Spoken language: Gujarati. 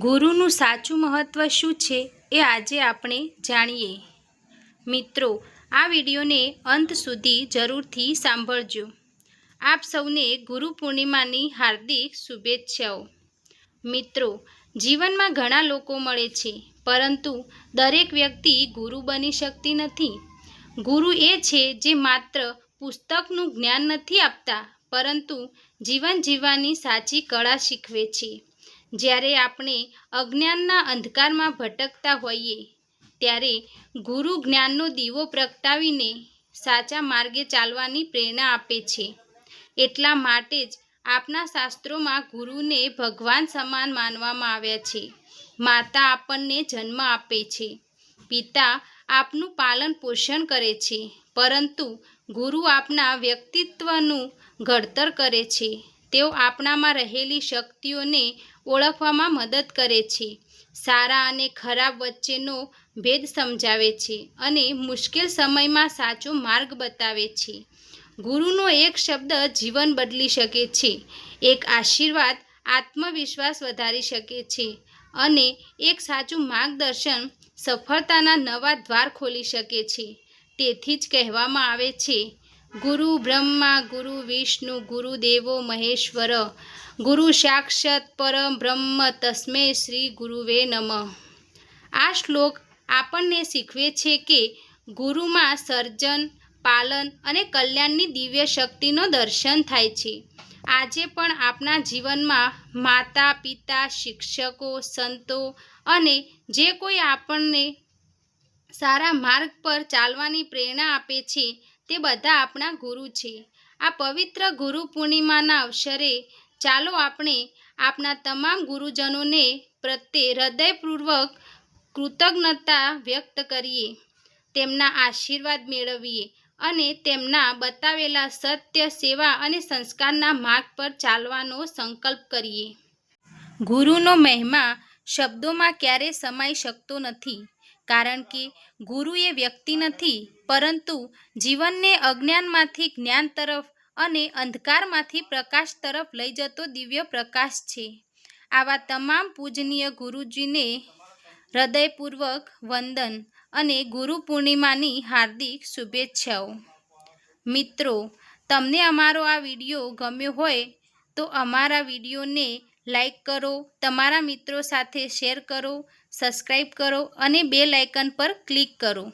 ગુરુનું સાચું મહત્ત્વ શું છે એ આજે આપણે જાણીએ। મિત્રો, આ વિડીયોને અંત સુધી જરૂરથી સાંભળજો। આપ સૌને ગુરુ પૂર્ણિમાની હાર્દિક શુભેચ્છાઓ। મિત્રો, જીવનમાં ઘણા લોકો મળે છે, પરંતુ દરેક વ્યક્તિ ગુરુ બની શકતી નથી। ગુરુ એ છે જે માત્ર પુસ્તકનું જ્ઞાન નથી આપતા, પરંતુ જીવન જીવવાની સાચી કળા શીખવે છે। જ્યારે આપણે અજ્ઞાનના અંધકારમાં ભટકતા હોઈએ, ત્યારે ગુરુ જ્ઞાનનો દીવો પ્રગટાવીને સાચા માર્ગે ચાલવાની પ્રેરણા આપે છે। એટલા માટે જ આપણા શાસ્ત્રોમાં ગુરુને ભગવાન સમાન માનવામાં આવ્યા છે। માતા આપણને જન્મ આપે છે, પિતા આપનું પાલન પોષણ કરે છે, પરંતુ ગુરુ આપણા વ્યક્તિત્વનું ઘડતર કરે છે। તેઓ આપણામાં રહેલી શક્તિઓને ઓળખવામાં મદદ કરે છે, સારા અને ખરાબ વચ્ચેનો ભેદ સમજાવે છે અને મુશ્કેલ સમયમાં સાચો માર્ગ બતાવે છે। ગુરુનો એક શબ્દ જીવન બદલી શકે છે, એક આશીર્વાદ આત્મવિશ્વાસ વધારી શકે છે અને એક સાચું માર્ગદર્શન સફળતાના નવા દ્વાર ખોલી શકે છે। તેથી જ કહેવામાં આવે છે, ગુરુ બ્રહ્મા ગુરુ વિષ્ણુ ગુરુ દેવો મહેશ્વર, ગુરુ સાક્ષાત પરમ બ્રહ્મ તસ્મૈ શ્રી ગુરુવે નમઃ। આ શ્લોક આપણને શીખવે છે કે ગુરુમાં સર્જન, પાલન અને કલ્યાણની દિવ્ય શક્તિનો દર્શન થાય છે। આજે પણ આપણા જીવનમાં માતા, પિતા, શિક્ષકો, સંતો અને જે કોઈ આપણને સારા માર્ગ પર ચાલવાની પ્રેરણા આપે છે, તે બધા આપણા ગુરુ છે। આ પવિત્ર ગુરુ પૂર્ણિમાના અવસરે ચાલો આપણે આપણા તમામ ગુરુજનોને પ્રત્યે હૃદયપૂર્વક કૃતજ્ઞતા વ્યક્ત કરીએ, તેમના આશીર્વાદ મેળવીએ અને તેમના બતાવેલા સત્ય, સેવા અને સંસ્કારના માર્ગ પર ચાલવાનો સંકલ્પ કરીએ। ગુરુનો મહિમા શબ્દોમાં ક્યારેય સમાઈ શકતો નથી, કારણ કે ગુરુ એ વ્યક્તિ નથી, પરંતુ જીવનને અજ્ઞાનમાંથી જ્ઞાન તરફ અને અંધકારમાંથી પ્રકાશ તરફ લઈ જતો દિવ્ય પ્રકાશ છે। આવા તમામ પૂજનીય ગુરુજીને હૃદયપૂર્વક વંદન અને ગુરુ પૂર્ણિમાની હાર્દિક શુભેચ્છાઓ। મિત્રો, તમને અમારો આ વિડીયો ગમ્યો હોય તો અમારા વિડીયોને લાઈક કરો, તમારા મિત્રો સાથે શેર કરો, સબસ્ક્રાઈબ કરો અને બેલ આઇકન પર ક્લિક કરો।